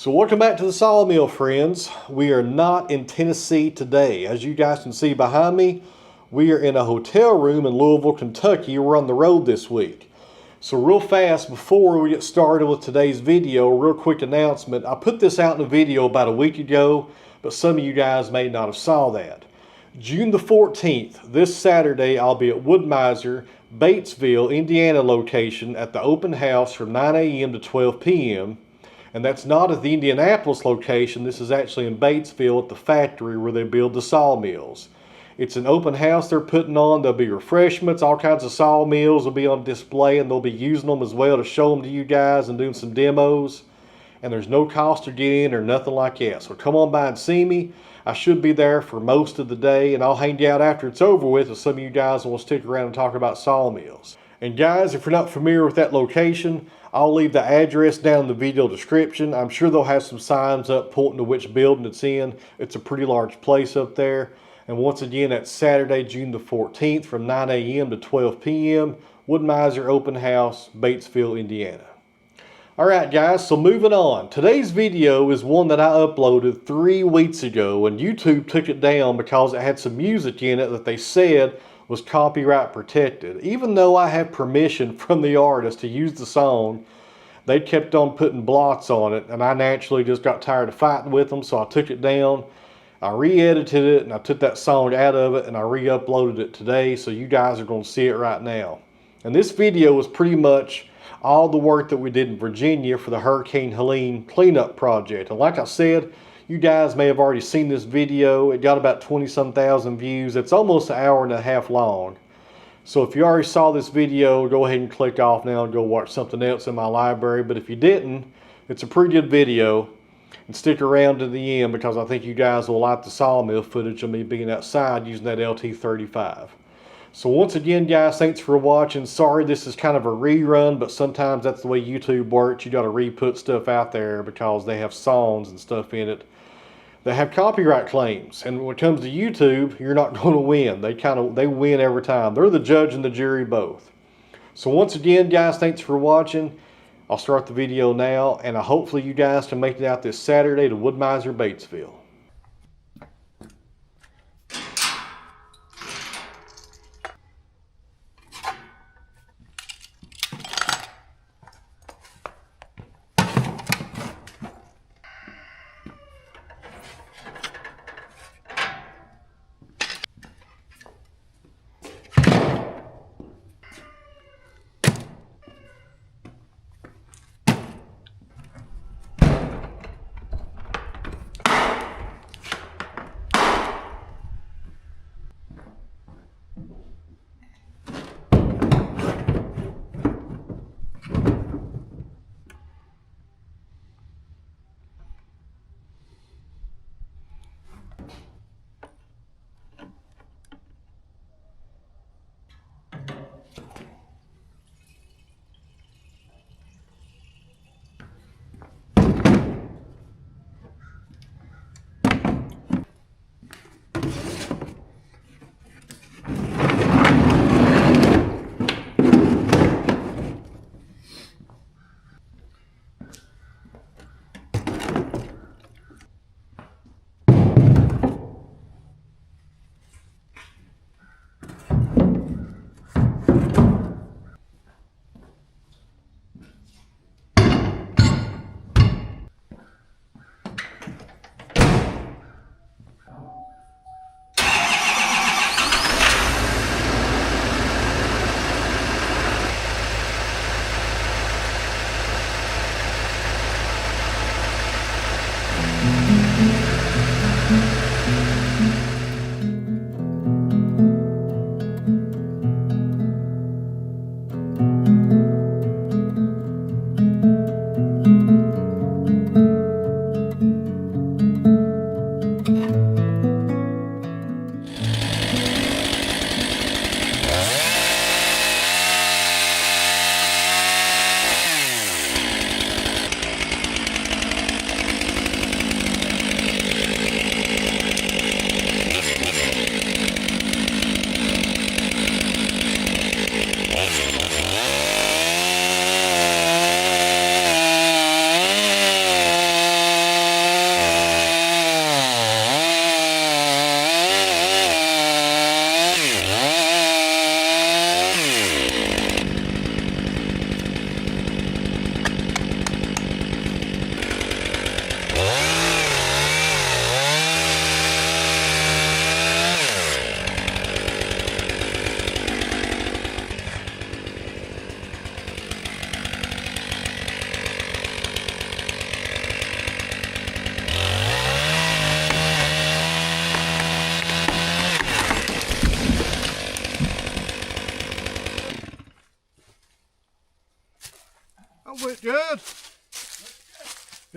So welcome back to the Sawmill, friends. We are not in Tennessee today. As you guys can see behind me, we are in a hotel room in Louisville, Kentucky. We're on the road this week. So real fast, before we get started with today's video, a real quick announcement. I put this out in a video about a week ago, but some of you guys may not have saw that. June the 14th, this Saturday, I'll be at Wood-Mizer, Batesville, Indiana location at the open house from 9 a.m. to 12 p.m. And that's not at the Indianapolis location. This is actually in Batesville at the factory where they build the sawmills. It's an open house they're putting on. There'll be refreshments, all kinds of sawmills will be on display, and they'll be using them as well to show them to you guys and doing some demos. And there's no cost to get in or nothing like that. So come on by and see me. I should be there for most of the day, and I'll hang you out after it's over with if some of you guys will stick around and talk about sawmills. And guys, if you're not familiar with that location, I'll leave the address down in the video description. I'm sure they'll have some signs up pointing to which building it's in. It's a pretty large place up there. And once again, that's Saturday, June the 14th from 9 a.m. to 12 p.m. Wood-Mizer Open House, Batesville, Indiana. Alright guys, so moving on. Today's video is one that I uploaded 3 weeks ago, and YouTube took it down because it had some music in it that they said was copyright protected. Even though I have permission from the artist to use the song, they kept on putting blots on it, and I naturally just got tired of fighting with them, so I took it down. I re-edited it, and I took that song out of it, and I re-uploaded it today, so you guys are going to see it right now. And this video was pretty much all the work that we did in Virginia for the Hurricane Helene cleanup project. And like I said, you guys may have already seen this video. It got about 20-some thousand views. It's almost an hour and a half long. So if you already saw this video, go ahead and click off now and go watch something else in my library. But if you didn't, it's a pretty good video. And stick around to the end because I think you guys will like the sawmill footage of me being outside using that LT35. So once again, guys, thanks for watching. Sorry this is kind of a rerun, but sometimes that's the way YouTube works. You got to re-put stuff out there because they have songs and stuff in it that have copyright claims. And when it comes to YouTube, you're not going to win. They win every time. They're the judge and the jury both. So once again, guys, thanks for watching. I'll start the video now, and hopefully you guys can make it out this Saturday to Wood-Mizer, Batesville.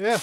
Yeah.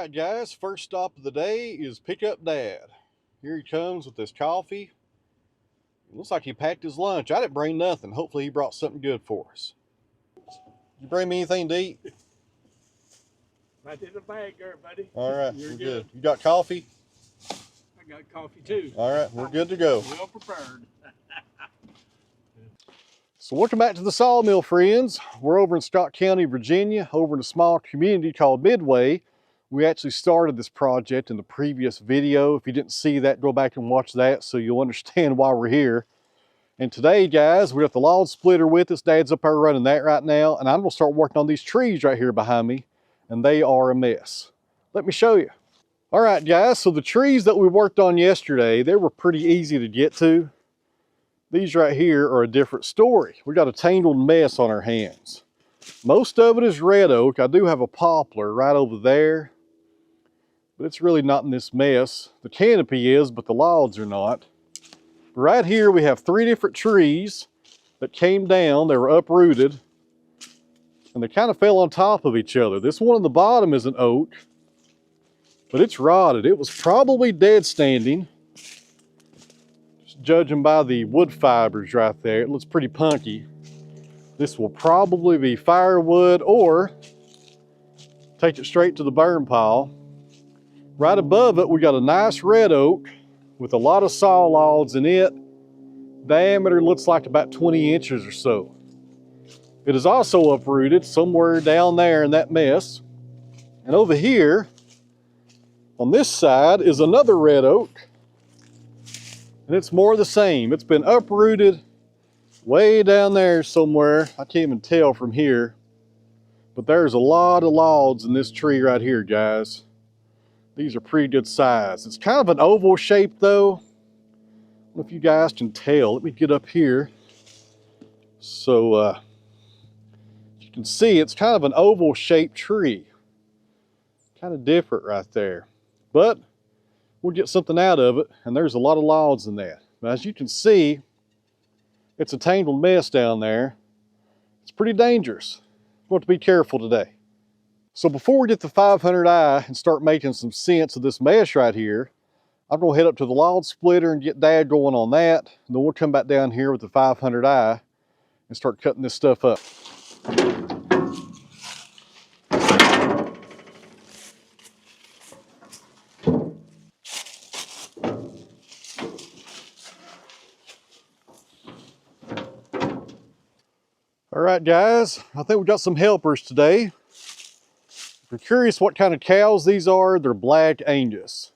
right, guys, first stop of the day is pick up Dad. Here he comes with his coffee. It looks like he packed his lunch. I didn't bring nothing. Hopefully he brought something good for us. You bring me anything to eat? Right in the bag there, buddy. All right, You're we're good. You got coffee? I got coffee too. All right, we're good to go. Well prepared. So welcome back to the Sawmill, friends. We're over in Scott County, Virginia, over in a small community called Midway. We actually started this project in the previous video. If you didn't see that, go back and watch that so you'll understand why we're here. And today, guys, we got the log splitter with us. Dad's up there running that right now, and I'm gonna start working on these trees right here behind me, and they are a mess. Let me show you. All right, guys, so the trees that we worked on yesterday, they were pretty easy to get to. These right here are a different story. We got a tangled mess on our hands. Most of it is red oak. I do have a poplar right over there, but it's really not in this mess. The canopy is, but the logs are not. Right here we have 3 different trees that came down. They were uprooted, and they kind of fell on top of each other. This one on the bottom is an oak, but it's rotted. It was probably dead standing. Judging by the wood fibers right there, it looks pretty punky. This will probably be firewood or take it straight to the burn pile. Right above it, we got a nice red oak with a lot of saw logs in it. Diameter looks like about 20 inches or so. It is also uprooted somewhere down there in that mess. And over here, on this side, is another red oak. And it's more the same. It's been uprooted way down there somewhere. I can't even tell from here. But there's a lot of logs in this tree right here, guys. These are pretty good size. It's kind of an oval shape though. I don't know if you guys can tell. Let me get up here. So you can see it's kind of an oval shaped tree. Kind of different right there. But we'll get something out of it, and there's a lot of logs in that. But as you can see, it's a tangled mess down there. It's pretty dangerous. We want to be careful today. So before we get the 500i and start making some sense of this mess right here, I'm going to head up to the log splitter and get Dad going on that. And then we'll come back down here with the 500i and start cutting this stuff up. All right, guys, I think we got some helpers today. If you're curious what kind of cows these are, they're Black Angus.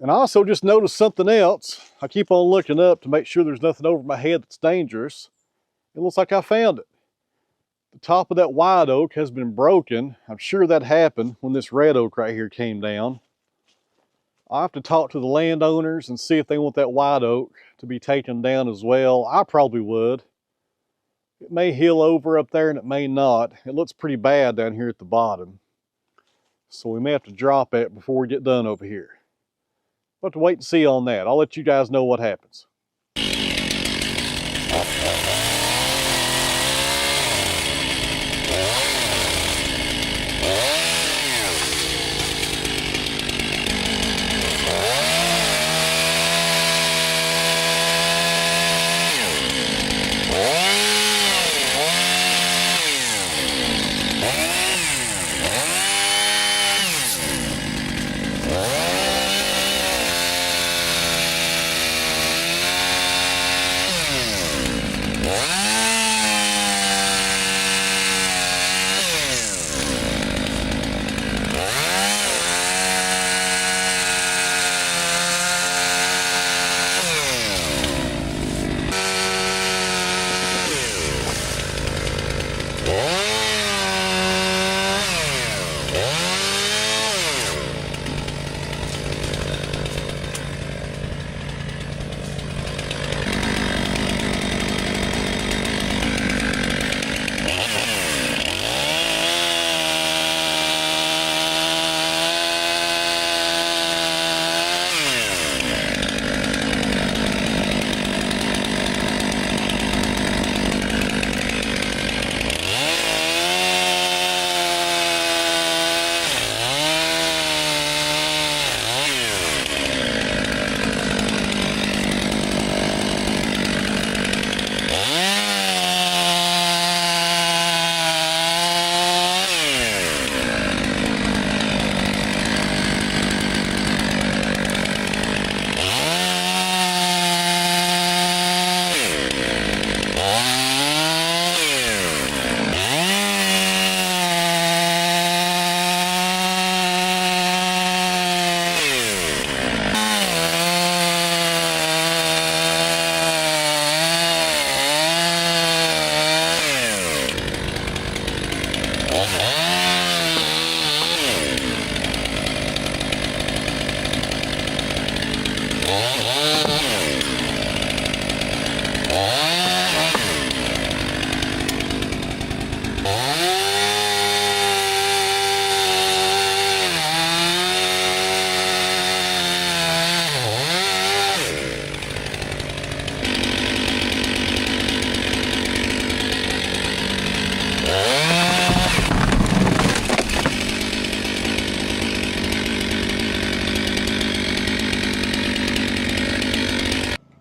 And I also just noticed something else. I keep on looking up to make sure there's nothing over my head that's dangerous. It looks like I found it. The top of that white oak has been broken. I'm sure that happened when this red oak right here came down. I'll have to talk to the landowners and see if they want that white oak to be taken down as well. I probably would. It may heal over up there and it may not. It looks pretty bad down here at the bottom. So we may have to drop it before we get done over here. We'll have to wait and see on that. I'll let you guys know what happens.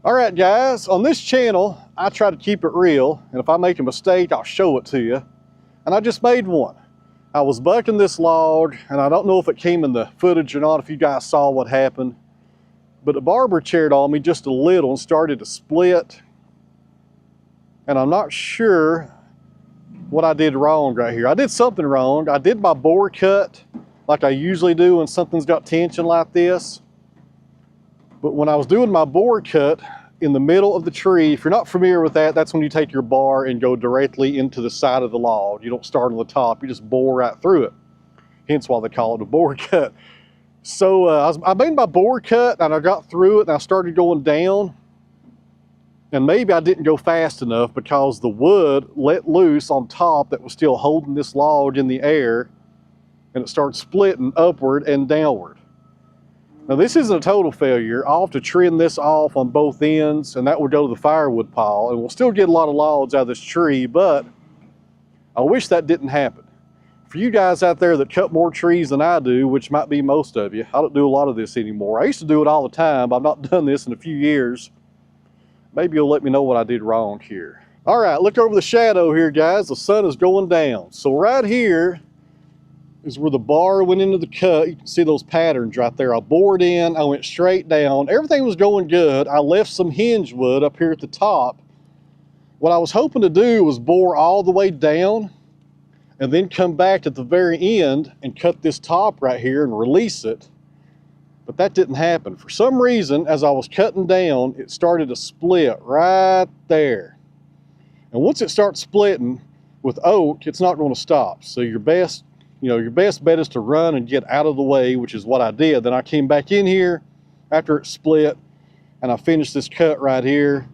All right, guys, on this channel, I try to keep it real, and if I make a mistake, I'll show it to you. And I just made one. I was bucking this log, and I don't know if it came in the footage or not, if you guys saw what happened, but the barber chaired on me just a little and started to split. And I'm not sure what I did wrong right here. I did something wrong. I did my bore cut like I usually do when something's got tension like this. But when I was doing my bore cut in the middle of the tree, if you're not familiar with that, that's when you take your bar and go directly into the side of the log. You don't start on the top, you just bore right through it. Hence why they call it a bore cut. So I made my bore cut and I got through it and I started going down. And maybe I didn't go fast enough because the wood let loose on top that was still holding this log in the air, and it started splitting upward and downward. Now this isn't a total failure. I'll have to trim this off on both ends and that will go to the firewood pile, and we'll still get a lot of logs out of this tree, but I wish that didn't happen. For you guys out there that cut more trees than I do, which might be most of you, I don't do a lot of this anymore. I used to do it all the time, but I've not done this in a few years. Maybe you'll let me know what I did wrong here. All right, look over the shadow here, guys. The sun is going down. So right here is where the bar went into the cut. You can see those patterns right there. I bored in, I went straight down. Everything was going good. I left some hinge wood up here at the top. What I was hoping to do was bore all the way down and then come back at the very end and cut this top right here and release it. But that didn't happen. For some reason, as I was cutting down, it started to split right there. And once it starts splitting with oak, it's not going to stop. So your best bet is to run and get out of the way, which is what I did. Then I came back in here after it split, and I finished this cut right here.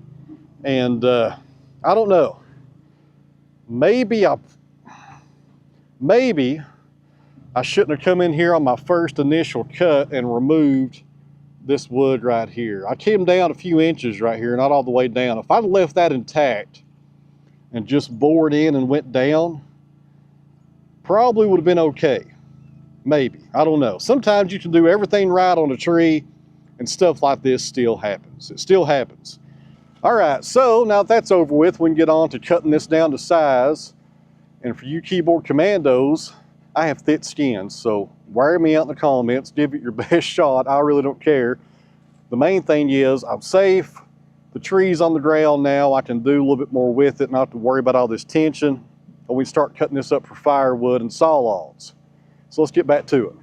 And I don't know. Maybe I shouldn't have come in here on my first initial cut and removed this wood right here. I came down a few inches right here, not all the way down. If I'd left that intact and just bored in and went down, probably would have been okay. Maybe, I don't know. Sometimes you can do everything right on a tree and stuff like this still happens. It still happens. All right, so now that that's over with, we can get on to cutting this down to size. And for you keyboard commandos, I have thick skin, so wire me out in the comments, give it your best shot. I really don't care. The main thing is I'm safe. The tree's on the ground now. I can do a little bit more with it, not have to worry about all this tension. And we start cutting this up for firewood and saw logs. So let's get back to it.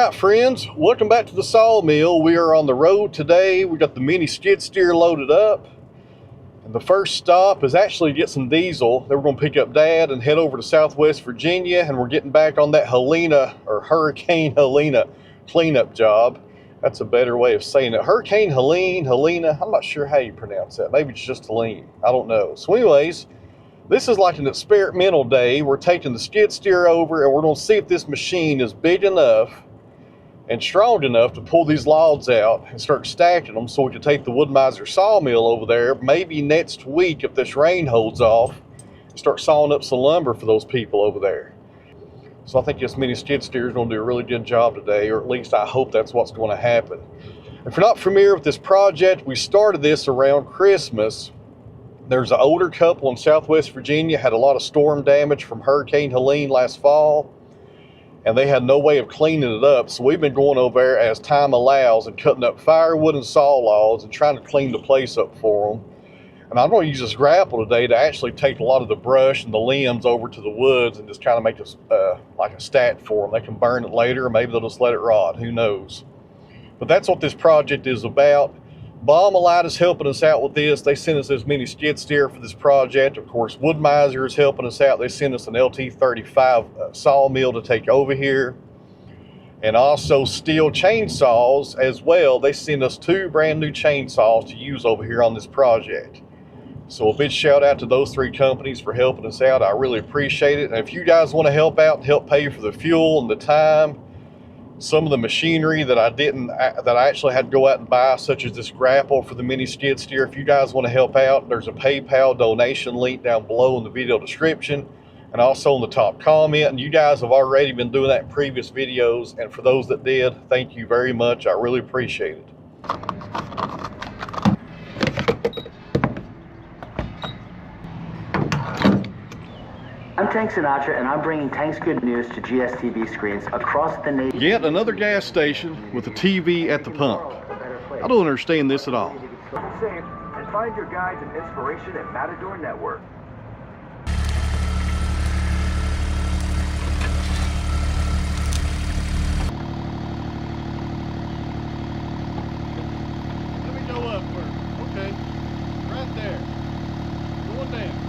right, friends, welcome back to the Sawmill. We are on the road today. We got the mini skid steer loaded up. And the first stop is actually get some diesel. Then we're going to pick up Dad and head over to Southwest Virginia, and we're getting back on that Hurricane Helena cleanup job. That's a better way of saying it. Hurricane Helena, I'm not sure how you pronounce that. Maybe it's just Helene. I don't know. So anyways, this is like an experimental day. We're taking the skid steer over, and we're going to see if this machine is big enough and strong enough to pull these logs out and start stacking them so we can take the Wood-Mizer sawmill over there maybe next week if this rain holds off and start sawing up some lumber for those people over there. So I think this mini skid steer is going to do a really good job today, or at least I hope that's what's going to happen. If you're not familiar with this project, we started this around Christmas. There's an older couple in Southwest Virginia, had a lot of storm damage from Hurricane Helene last fall, and they had no way of cleaning it up. So we've been going over there as time allows and cutting up firewood and saw logs and trying to clean the place up for them. And I'm going to use this grapple today to actually take a lot of the brush and the limbs over to the woods and just kind of make this like a stack for them. They can burn it later, or maybe they'll just let it rot, who knows. But that's what this project is about. Bomb-A-Light is helping us out with this. They sent us this mini skid steer for this project. Of course, Wood-Mizer is helping us out. They sent us an LT35 sawmill to take over here. And also steel chainsaws as well. They sent us 2 brand new chainsaws to use over here on this project. So a big shout out to those 3 companies for helping us out. I really appreciate it. And if you guys want to help out and help pay for the fuel and the time, some of the machinery that I actually had to go out and buy, such as this grapple for the mini skid steer. If you guys want to help out, there's a PayPal donation link down below in the video description and also in the top comment. And you guys have already been doing that in previous videos. And for those that did, thank you very much. I really appreciate it. I'm Tank Sinatra, and I'm bringing Tank's good news to GSTV screens across the nation. Yet another gas station with a TV at the pump. I don't understand this at all. Safe and find your guides and inspiration at Matador Network. Let me go up first. Okay. Right there. Going down.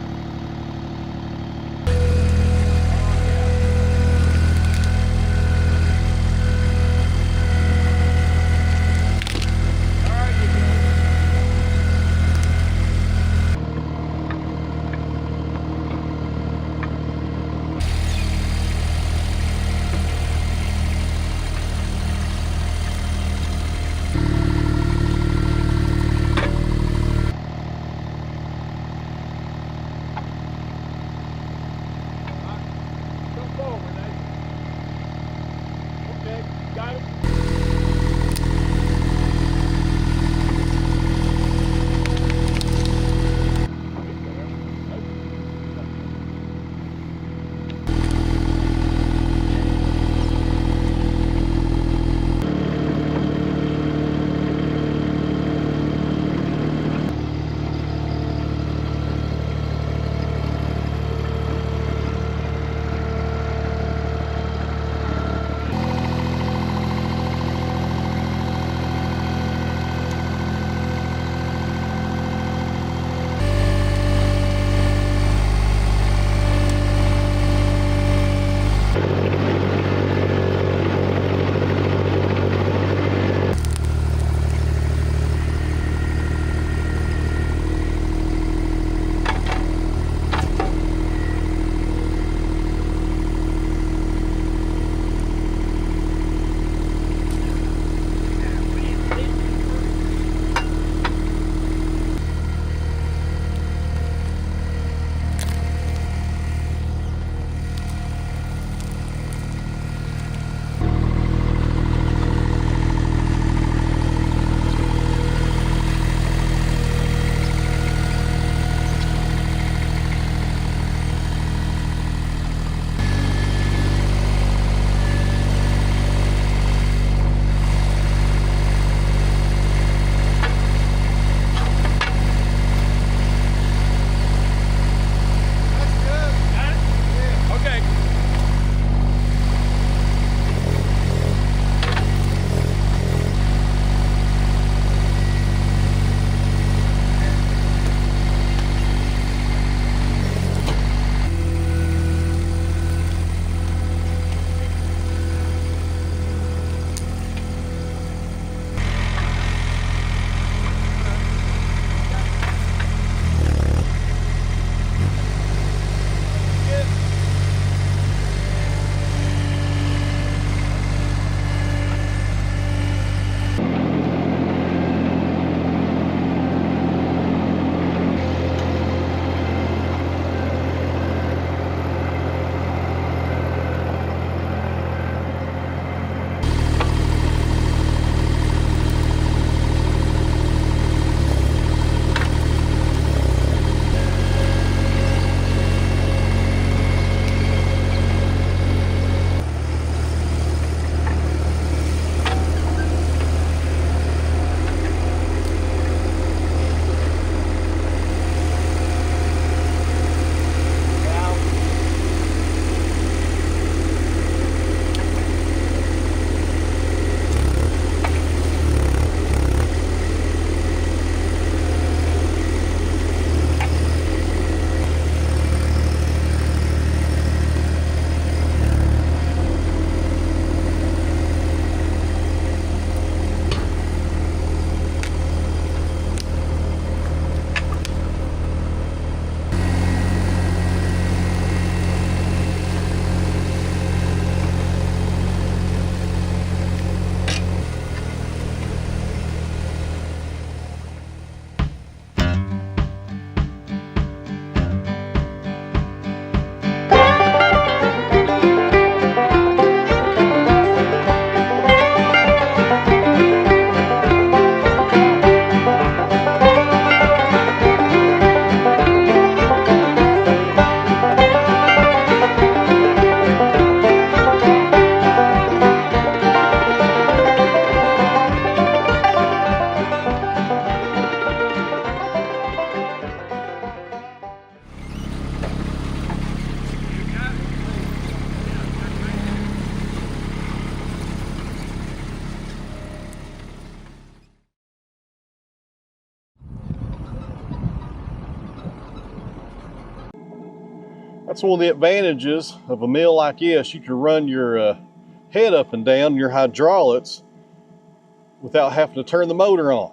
That's one of the advantages of a mill like this. You can run your head up and down your hydraulics without having to turn the motor on.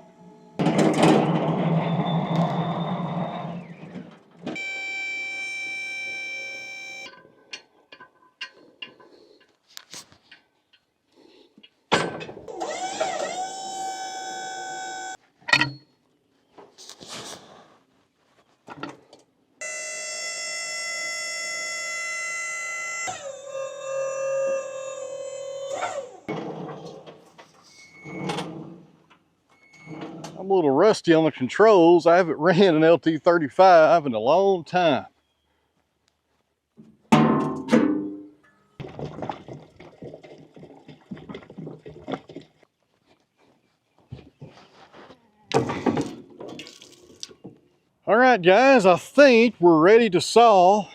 I'm a little rusty on the controls. I haven't ran an LT35 in a long time. All right, guys, I think we're ready to saw.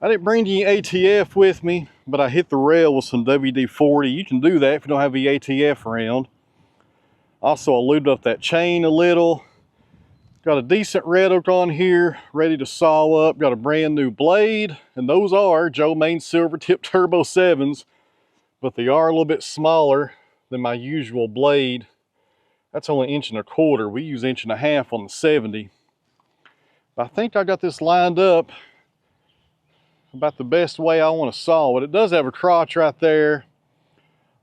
I didn't bring any ATF with me, but I hit the rail with some WD-40. You can do that if you don't have the ATF around. Also, I lubed up that chain a little. Got a decent red hook on here, ready to saw up. Got a brand new blade, and those are Joe Maine Silver Tip Turbo 7s, but they are a little bit smaller than my usual blade. That's only 1.25 inches. We use 1.5 inches on the 70. I think I got this lined up about the best way I want to saw it. It does have a crotch right there,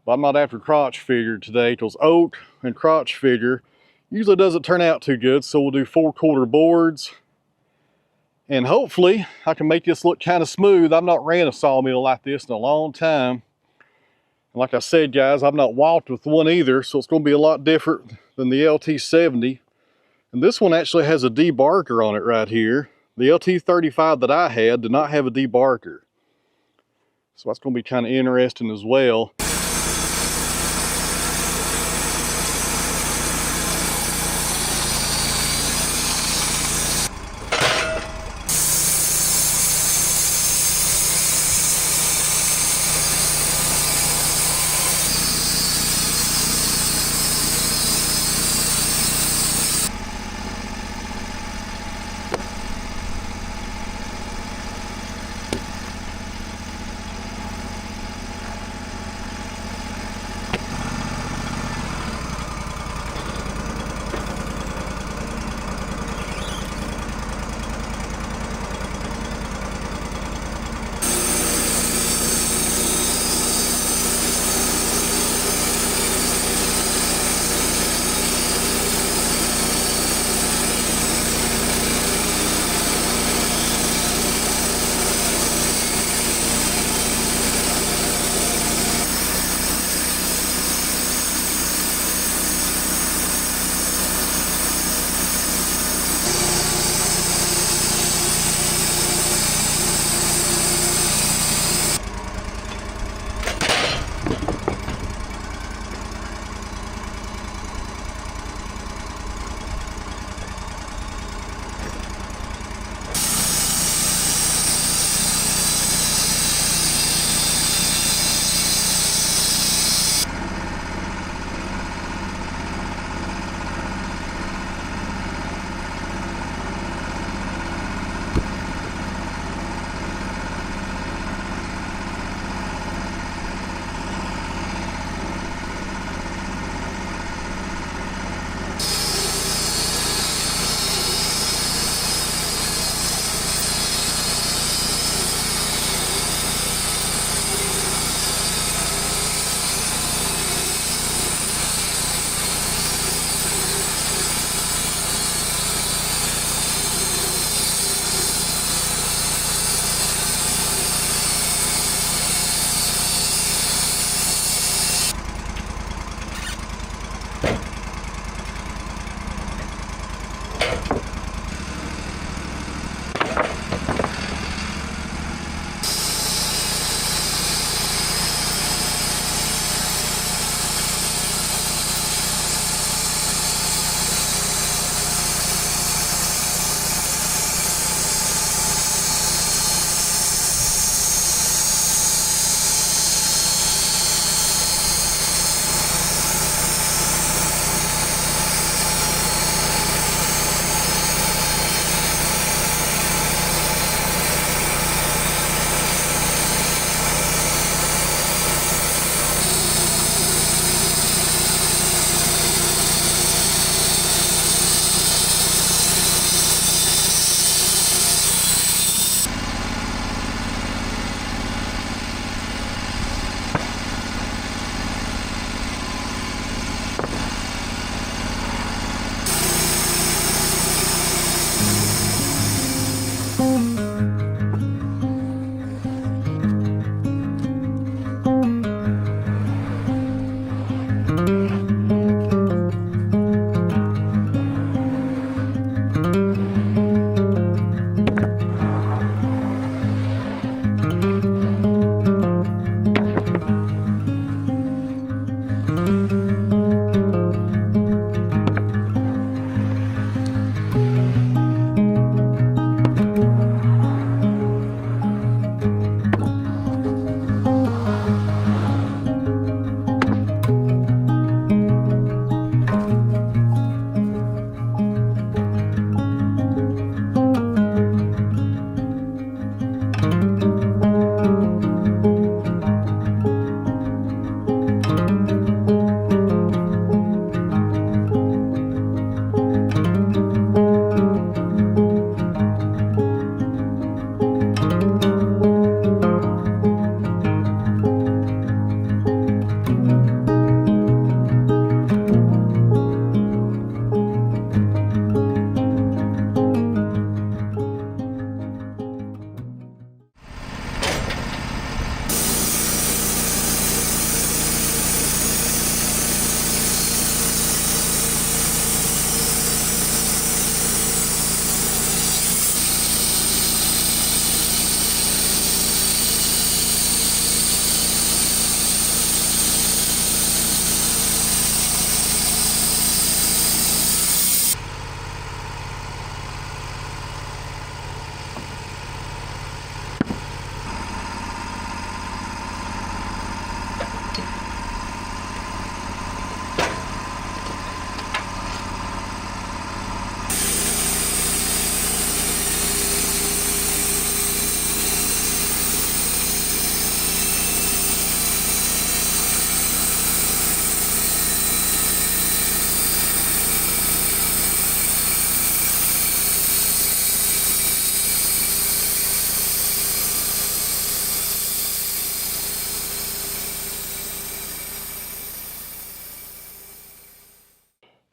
but I'm not after crotch figure today, because oak and crotch figure usually doesn't turn out too good. So we'll do 4/4 boards, and hopefully I can make this look kind of smooth. I've not ran a sawmill like this in a long time. And like I said, guys, I've not walked with one either, so it's going to be a lot different than the LT70. And this one actually has a debarker on it right here. The LT35 that I had did not have a debarker. So that's going to be kind of interesting as well.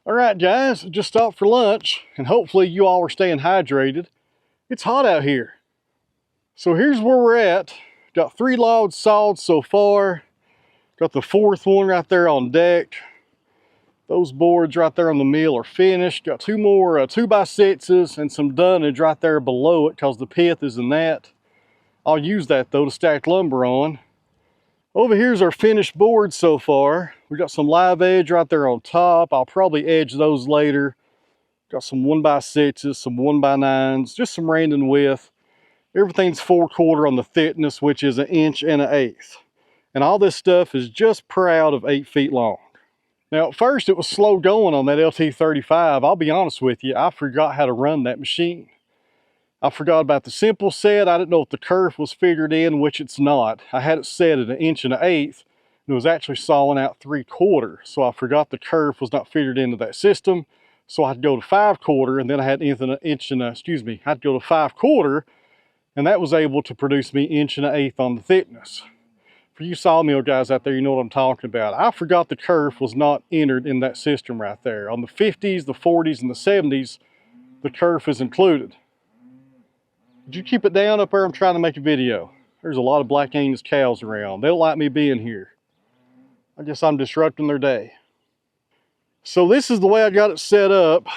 All right, guys, just stopped for lunch, and hopefully you all are staying hydrated. It's hot out here. So here's where we're at. Got 3 logs sawed so far. Got the 4th one right there on deck. Those boards right there on the mill are finished. Got 2 more 2x6s and some dunnage right there below it because the pith is in that. I'll use that though to stack lumber on. Over here's our finished boards so far. We got some live edge right there on top. I'll probably edge those later. Got some 1x6s, some 1x9s, just some random width. Everything's 4/4 on the thickness, which is 1 inch and 1/8. And all this stuff is just proud of 8 feet long. Now at first it was slow going on that LT35. I'll be honest with you, I forgot how to run that machine. I forgot about the simple set. I didn't know if the kerf was figured in, which it's not. I had it set at 1 inch and 1/8, and it was actually sawing out 3/4. So I forgot the kerf was not figured into that system. So I had to go to 5/4, and then I had I had to go to 5/4, and that was able to produce me 1 inch and 1/8 on the thickness. For you sawmill guys out there, you know what I'm talking about. I forgot the kerf was not entered in that system right there. On the 50s, the 40s, and the 70s, the kerf is included. Did you keep it down up there? I'm trying to make a video. There's a lot of Black Angus cows around. They don't like me being here. I guess I'm disrupting their day. So this is the way I got it set up.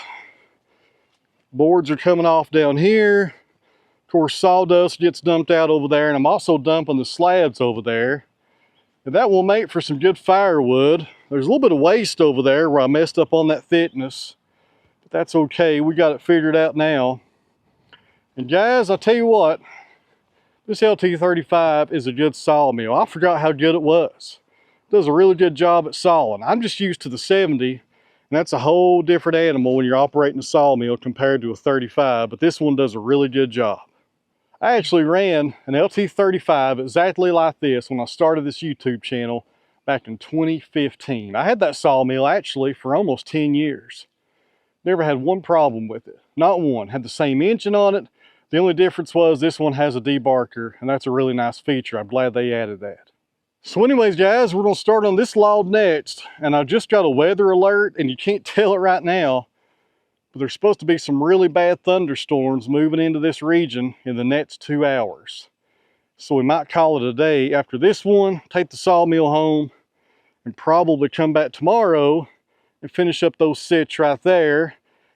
Boards are coming off down here. Of course, sawdust gets dumped out over there, and I'm also dumping the slabs over there. And that will make for some good firewood. There's a little bit of waste over there where I messed up on that thickness, but that's okay. We got it figured out now. And guys, I'll tell you what, this LT35 is a good sawmill. I forgot how good it was. It does a really good job at sawing. I'm just used to the 70, and that's a whole different animal when you're operating a sawmill compared to a 35, but this one does a really good job. I actually ran an LT35 exactly like this when I started this YouTube channel back in 2015. I had that sawmill actually for almost 10 years. Never had one problem with it. Not one. Had the same engine on it. The only difference was this one has a debarker, and that's a really nice feature. I'm glad they added that. So anyways, guys, we're going to start on this log next, and I just got a weather alert, and you can't tell it right now, but there's supposed to be some really bad thunderstorms moving into this region in the next 2 hours. So we might call it a day after this one, take the sawmill home, and probably come back tomorrow and finish up those sits right there.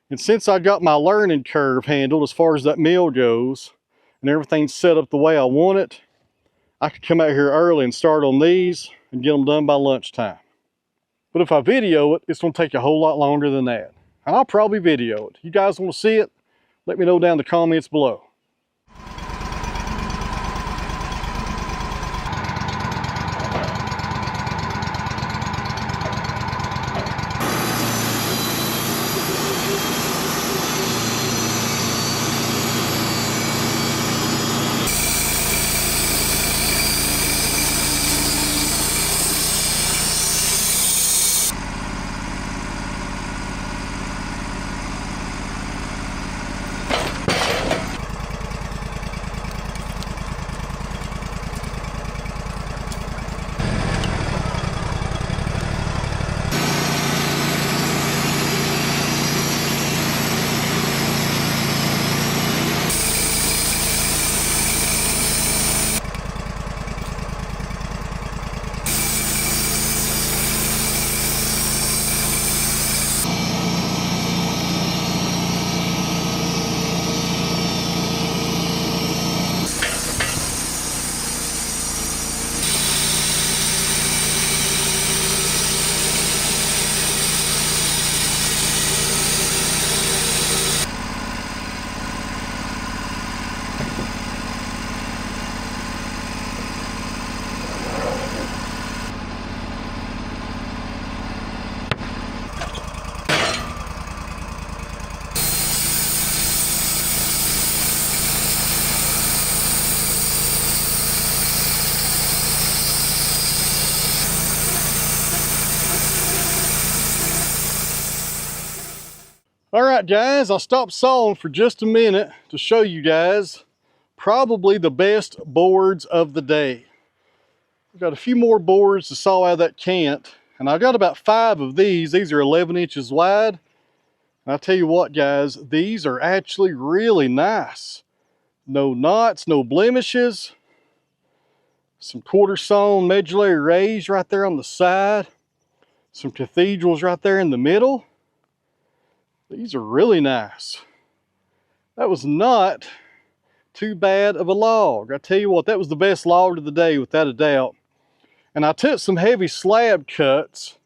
And since I got my learning curve handled as far as that mill goes, and everything's set up the way I want it, I could come out here early and start on these and get them done by lunchtime. But if I video it, it's going to take a whole lot longer than that. And I'll probably video it. You guys want to see it? Let me know down in the comments below. All right, guys, I stopped sawing for just a minute to show you guys probably the best boards of the day. I've got a few more boards to saw out of that cant, And I got about 5 of these. These are 11 inches wide. And I tell you what, guys, these are actually really nice. No knots, no blemishes. Some quarter sawn medullary rays right there on the side. Some cathedrals right there in the middle. These are really nice. That was not too bad of a log. I tell you what, that was the best log of the day without a doubt. And I took some heavy slab cuts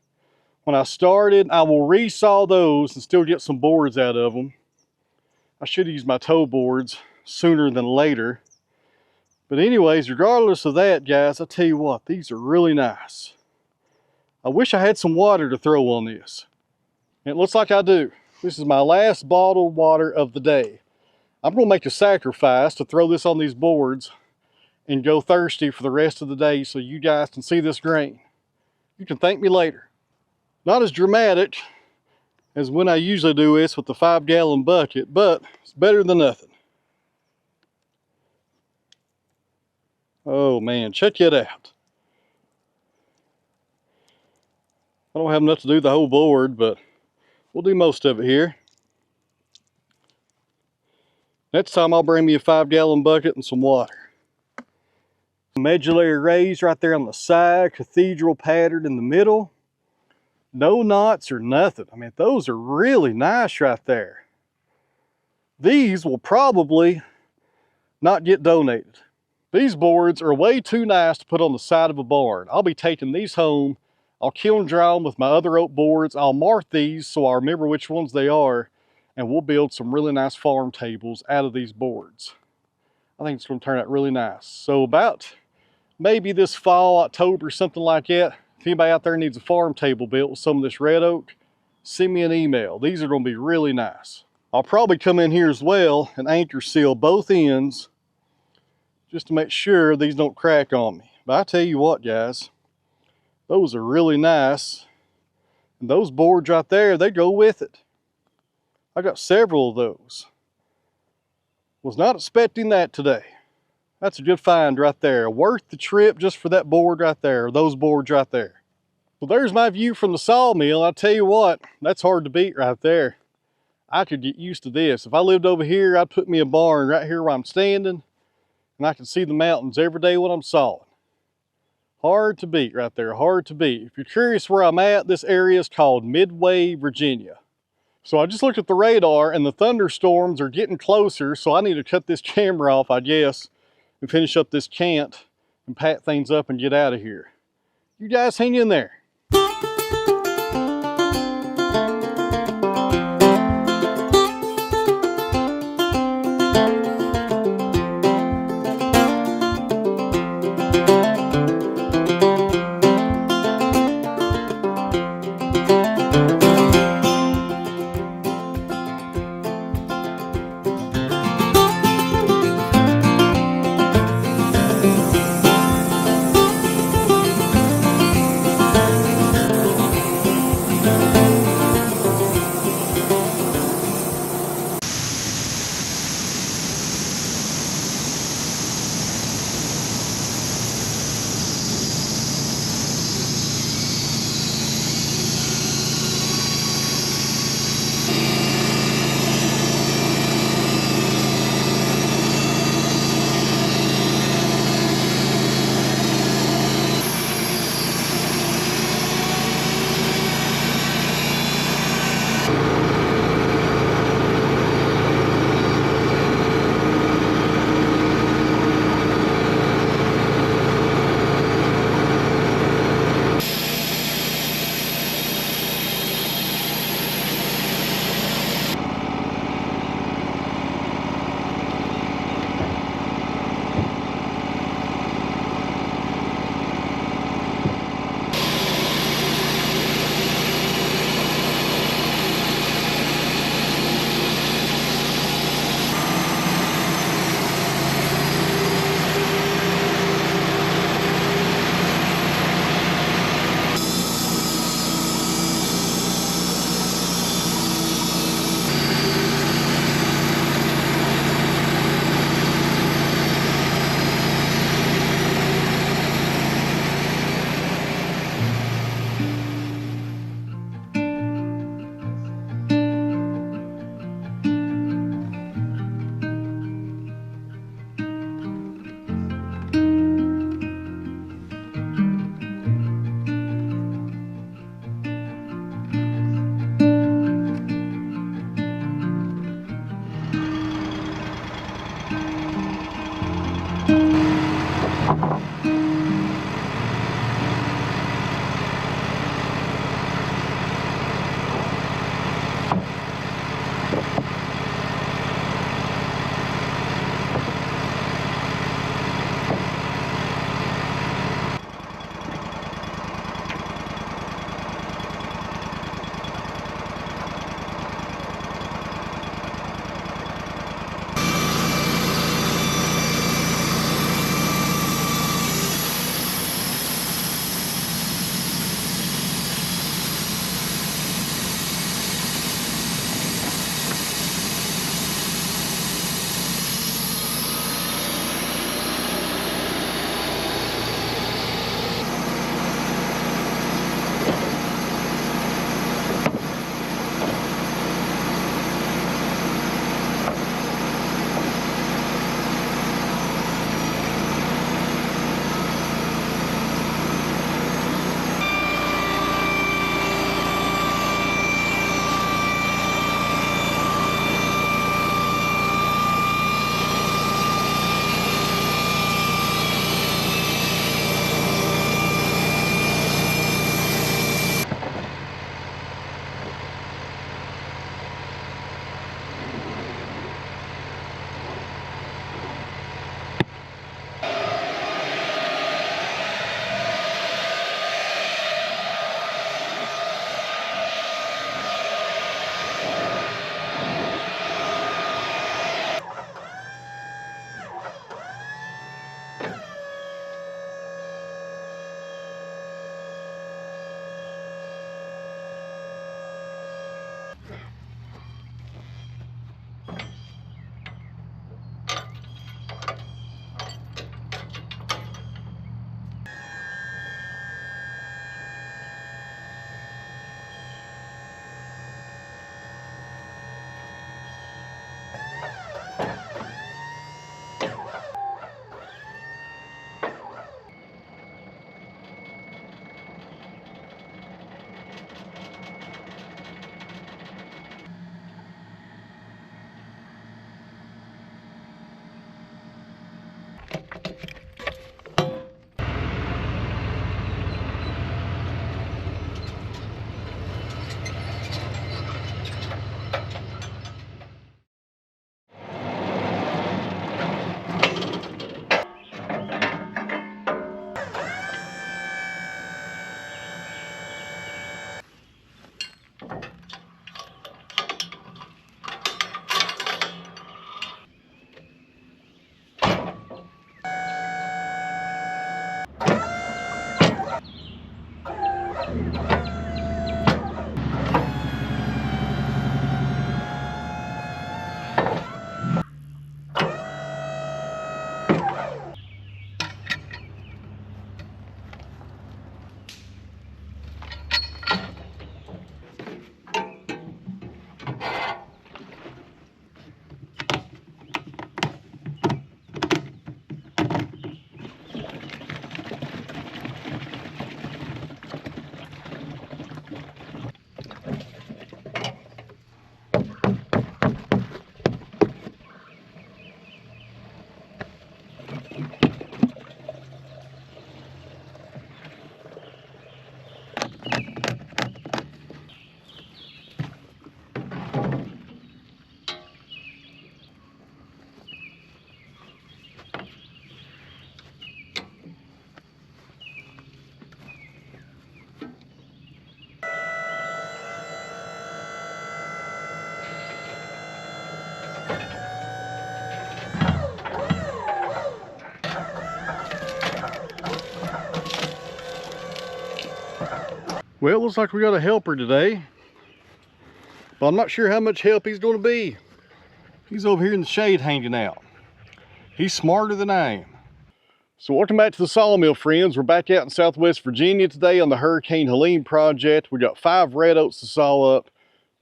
when I started. I will resaw those and still get some boards out of them. I should have used my toe boards sooner than later. But anyways, regardless of that, guys, I tell you what, these are really nice. I wish I had some water to throw on this. And it looks like I do. This is my last bottled water of the day. I'm going to make a sacrifice to throw this on these boards and go thirsty for the rest of the day so you guys can see this grain. You can thank me later. Not as dramatic as when I usually do this with the 5-gallon bucket, but it's better than nothing. Oh man, check it out. I don't have enough to do the whole board, but we'll do most of it here. Next time I'll bring me a 5-gallon bucket and some water. Medullary rays right there on the side, cathedral patterned in the middle. No knots or nothing. I mean, those are really nice right there. These will probably not get donated. These boards are way too nice to put on the side of a barn. I'll be taking these home. I'll kiln dry them with my other oak boards. I'll mark these so I remember which ones they are, and we'll build some really nice farm tables out of these boards. I think it's going to turn out really nice. So about maybe this fall, October, something like that, if anybody out there needs a farm table built with some of this red oak, send me an email. These are going to be really nice. I'll probably come in here as well and anchor seal both ends just to make sure these don't crack on me. But I tell you what, guys, those are really nice. And those boards right there, they go with it. I got several of those. Was not expecting that today. That's a good find right there. Worth the trip just for that board right there, those boards right there. Well, there's my view from the sawmill. I tell you what, that's hard to beat right there. I could get used to this. If I lived over here, I'd put me a barn right here where I'm standing, and I can see the mountains every day when I'm sawing. Hard to beat right there, hard to beat. If you're curious where I'm at, this area is called Midway, Virginia. So I just looked at the radar and the thunderstorms are getting closer, so I need to cut this camera off, I guess, and finish up this cant and pack things up and get out of here. You guys hang in there. Well, it looks like we got a helper today, but I'm not sure how much help he's going to be. He's over here in the shade hanging out. He's smarter than I am. So welcome back to the Sawmill, friends. We're back out in Southwest Virginia today on the Hurricane Helene project. We got 5 red oaks to saw up,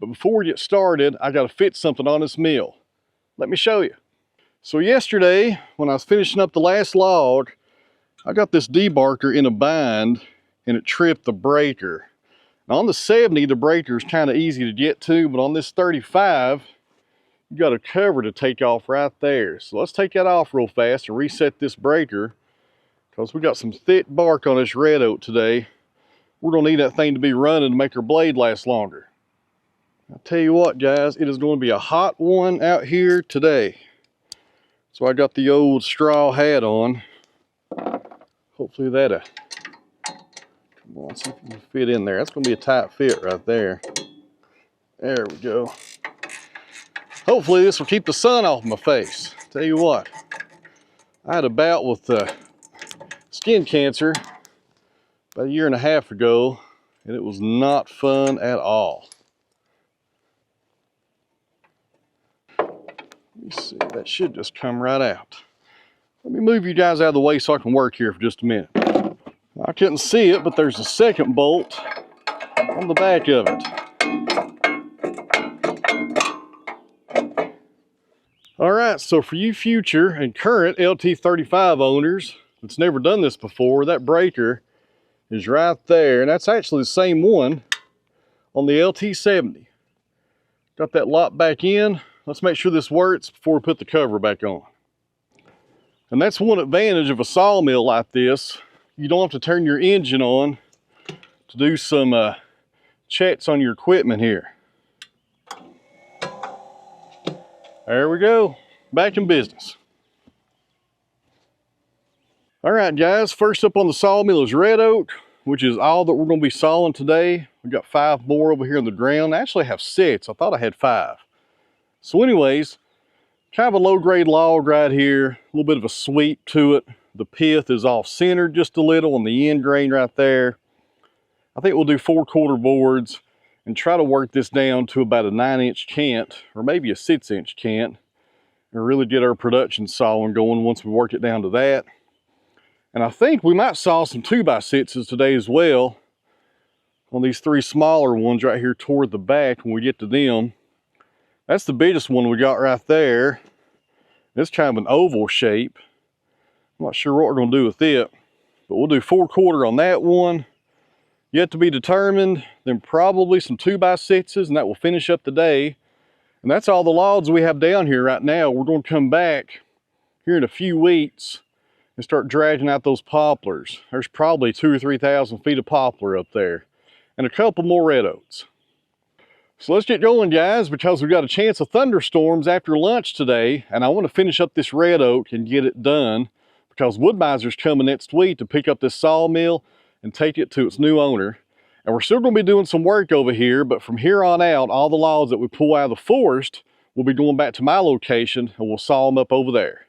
but before we get started, I got to fit something on this mill. Let me show you. So yesterday, when I was finishing up the last log, I got this debarker in a bind and it tripped the breaker. Now on the 70, the breaker is kind of easy to get to, but on this 35, you got a cover to take off right there. So let's take that off real fast and reset this breaker, because we got some thick bark on this red oak today. We're gonna need that thing to be running to make our blade last longer. I'll tell you what, guys, it is going to be a hot one out here today. So I got the old straw hat on. Hopefully that'll, come on, see if you can fit in there. That's gonna be a tight fit right there. There we go. Hopefully this will keep the sun off my face. Tell you what, I had a bout with skin cancer about 1.5 years ago, and it was not fun at all. Let me see, that should just come right out. Let me move you guys out of the way so I can work here for just a minute. I couldn't see it, but there's a second bolt on the back of it. All right, so for you future and current LT35 owners that's never done this before, that breaker is right there, and that's actually the same one on the LT70. Got that locked back in. Let's make sure this works before we put the cover back on. And that's one advantage of a sawmill like this. You don't have to turn your engine on to do some checks on your equipment here. There we go, back in business. All right, guys, first up on the sawmill is red oak, which is all that we're gonna be sawing today. We got 5 more over here in the ground. I actually have 6, I thought I had 5. So anyways, kind of a low grade log right here, a little bit of a sweep to it. The pith is off centered just a little on the end grain right there. I think we'll do 4/4 boards and try to work this down to about a 9-inch cant, or maybe a 6-inch cant, and really get our production sawing going once we work it down to that. And I think we might saw some 2x6s today as well on these 3 smaller ones right here toward the back when we get to them. That's the biggest one we got right there. It's kind of an oval shape. I'm not sure what we're gonna do with it, but we'll do 4/4 on that one. Yet to be determined. Then probably some 2x6s, and that will finish up the day. And that's all the logs we have down here right now. We're going to come back here in a few weeks and start dragging out those poplars. There's probably 2,000 or 3,000 feet of poplar up there, and a couple more red oaks. So let's get going, guys, because we got a chance of thunderstorms after lunch today, and I want to finish up this red oak and get it done, because Wood-Mizer's coming next week to pick up this sawmill and take it to its new owner. And we're still going to be doing some work over here, but from here on out, all the logs that we pull out of the forest will be going back to my location, and we'll saw them up over there.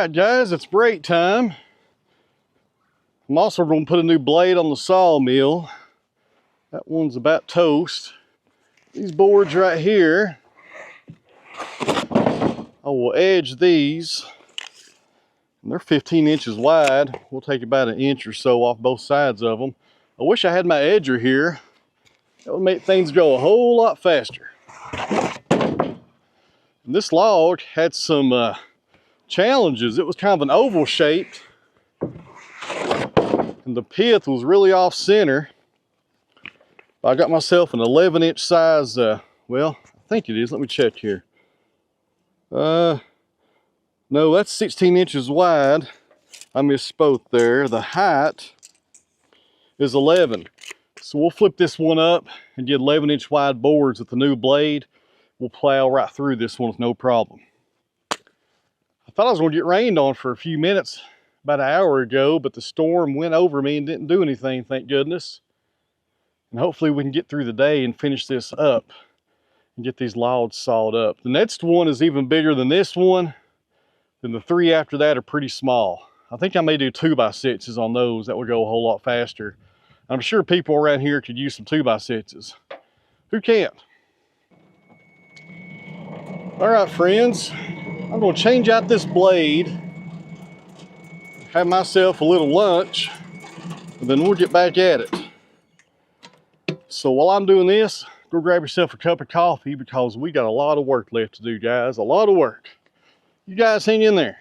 right, guys, it's break time. I'm also going to put a new blade on the sawmill. That one's about toast. These boards right here, I will edge these. And they're 15 inches wide. We'll take about an inch or so off both sides of them. I wish I had my edger here. That would make things go a whole lot faster. And this log had some challenges. It was kind of an oval shaped, and the pith was really off center. I got myself an 11-inch size, well, I think it is. Let me check here. No, that's 16 inches wide. I misspoke there. The height is 11. So we'll flip this one up and get 11-inch wide boards with the new blade. We'll plow right through this one with no problem. I thought I was going to get rained on for a few minutes about an hour ago, but the storm went over me and didn't do anything, thank goodness. And hopefully we can get through the day and finish this up and get these logs sawed up. The next one is even bigger than this one, and the three after that are pretty small. I think I may do 2x6s on those. That would go a whole lot faster. I'm sure people around here could use some 2x6s. Who can't? All right, friends, I'm going to change out this blade, have myself a little lunch, and then we'll get back at it. So while I'm doing this, go grab yourself a cup of coffee because we got a lot of work left to do, guys. A lot of work. You guys hang in there.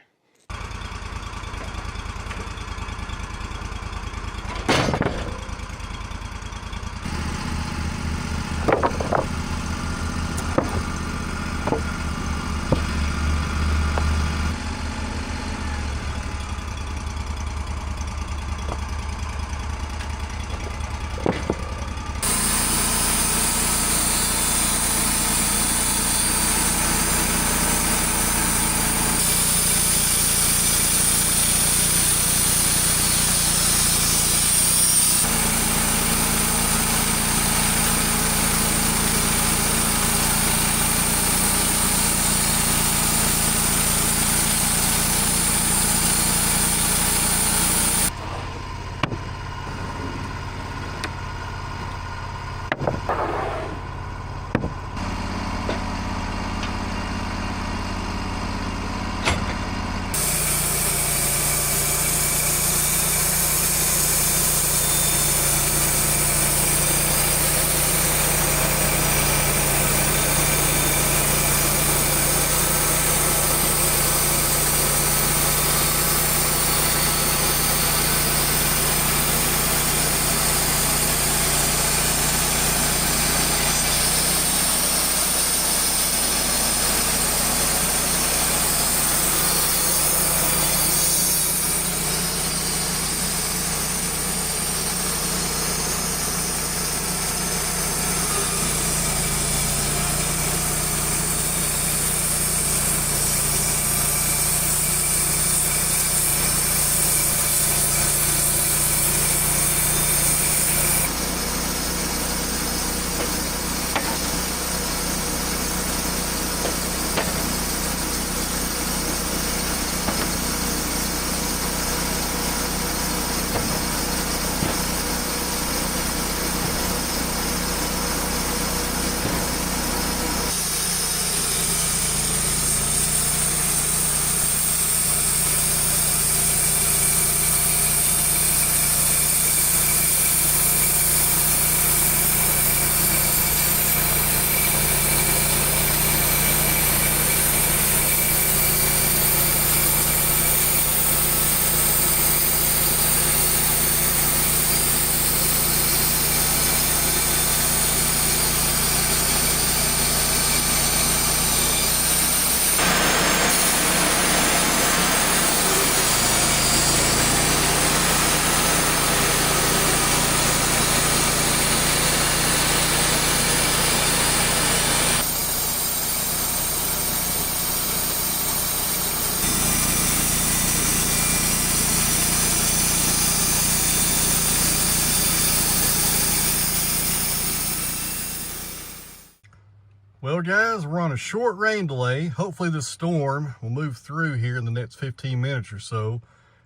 Well guys, we're on a short rain delay. Hopefully this storm will move through here in the next 15 minutes or so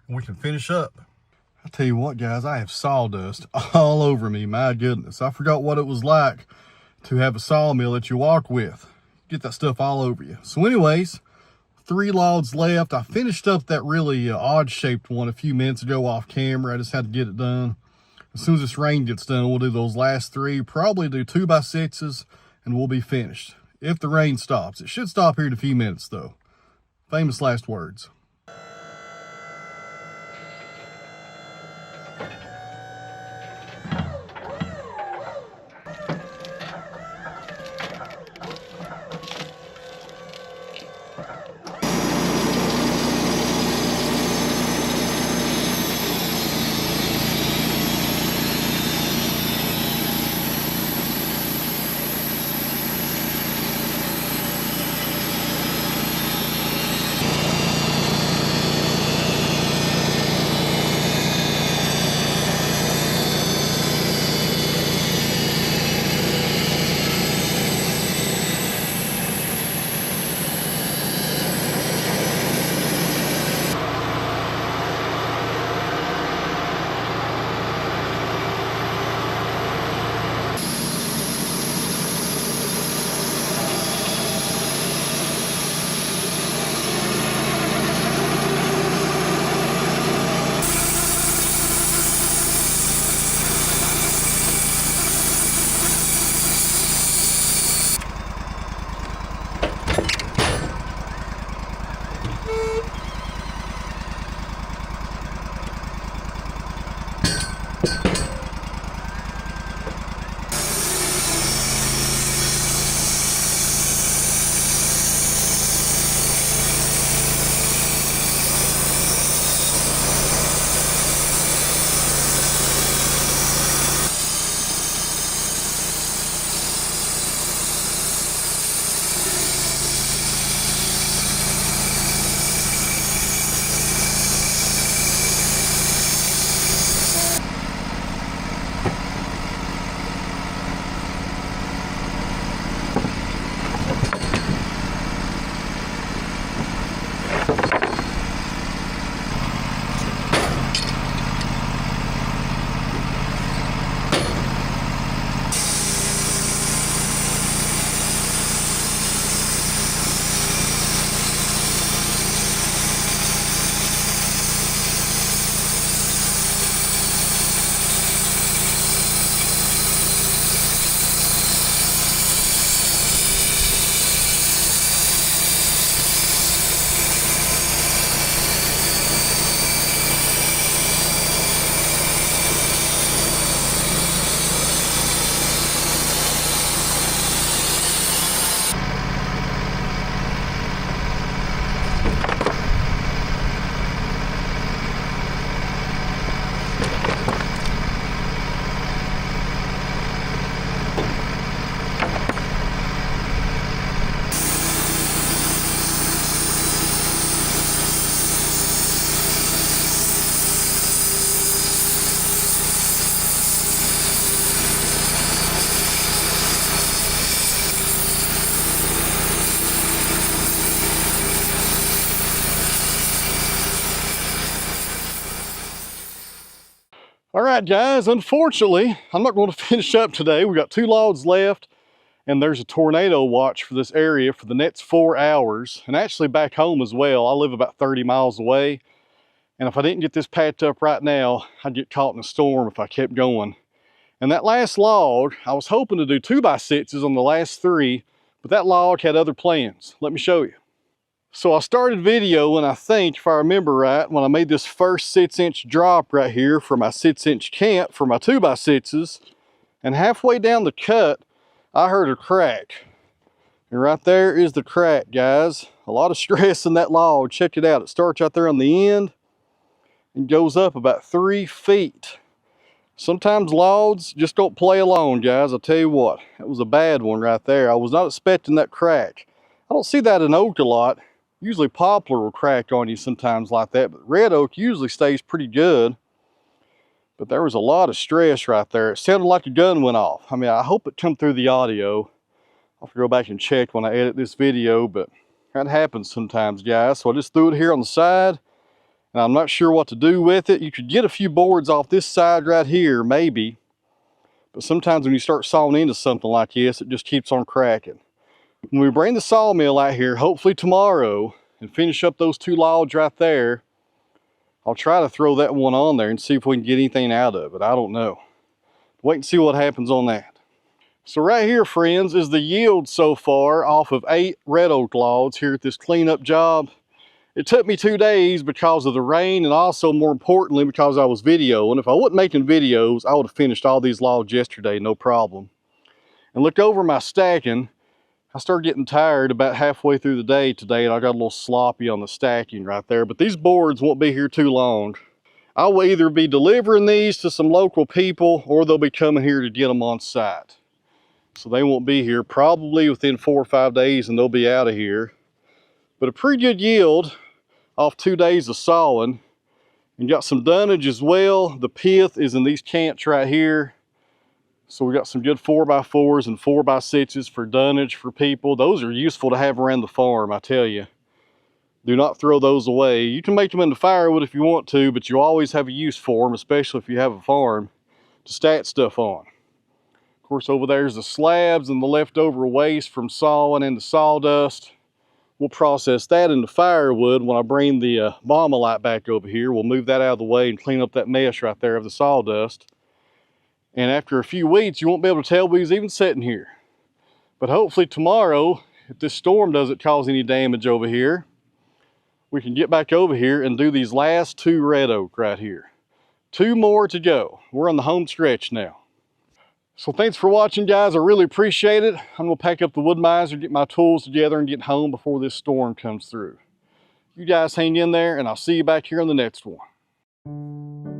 and we can finish up. I tell you what guys, I have sawdust all over me, my goodness. I forgot what it was like to have a sawmill that you walk with. Get that stuff all over you. So anyways, 3 logs left. I finished up that really odd shaped one a few minutes ago off camera. I just had to get it done. As soon as this rain gets done, we'll do those last 3, probably do 2x6s, and we'll be finished. If the rain stops. It should stop here in a few minutes though. Famous last words. All right, guys, unfortunately, I'm not going to finish up today. We got 2 logs left, and there's a tornado watch for this area for the next 4 hours, and actually back home as well. I live about 30 miles away, and if I didn't get this patched up right now, I'd get caught in a storm if I kept going. And that last log, I was hoping to do 2x6s on the last 3, but that log had other plans. Let me show you. So I started video, and I think, if I remember right, when I made this first 6-inch drop right here for my 6-inch camp for my 2x6s, and halfway down the cut, I heard a crack. And right there is the crack, guys. A lot of stress in that log. Check it out. It starts out there on the end and goes up about 3 feet. Sometimes logs just don't play alone, guys. I'll tell you what, that was a bad one right there. I was not expecting that crack. I don't see that in oak a lot. Usually poplar will crack on you sometimes like that, but red oak usually stays pretty good. But there was a lot of stress right there. It sounded like a gun went off. I mean, I hope it come through the audio. I'll have to go back and check when I edit this video, but that happens sometimes, guys. So I just threw it here on the side, and I'm not sure what to do with it. You could get a few boards off this side right here, maybe. But sometimes when you start sawing into something like this, it just keeps on cracking. When we bring the sawmill out here, hopefully tomorrow, and finish up those 2 logs right there, I'll try to throw that one on there and see if we can get anything out of it. I don't know. Wait and see what happens on that. So right here, friends, is the yield so far off of 8 red oak logs here at this cleanup job. It took me 2 days because of the rain, and also more importantly because I was videoing. If I wasn't making videos, I would have finished all these logs yesterday, no problem. And look over my stacking. I started getting tired about halfway through the day today, and I got a little sloppy on the stacking right there. But these boards won't be here too long. I will either be delivering these to some local people, or they'll be coming here to get them on site. So they won't be here probably within 4 or 5 days, and they'll be out of here. But a pretty good yield off 2 days of sawing, and got some dunnage as well. The pith is in these cants right here. So we got some good 4x4s and 4x6s for dunnage for people. Those are useful to have around the farm, I tell you. Do not throw those away. You can make them into firewood if you want to, but you always have a use for them, especially if you have a farm to stack stuff on. Of course, over there's the slabs and the leftover waste from sawing and the sawdust. We'll process that into firewood when I bring the Marmalite back over here. We'll move that out of the way and clean up that mess right there of the sawdust. And after a few weeks, you won't be able to tell we was even sitting here. But hopefully tomorrow, if this storm doesn't cause any damage over here, we can get back over here and do these last 2 red oak right here. 2 more to go. We're on the home stretch now. So thanks for watching, guys. I really appreciate it. I'm gonna pack up the Wood-Mizer, get my tools together, and get home before this storm comes through. You guys hang in there, and I'll see you back here on the next one.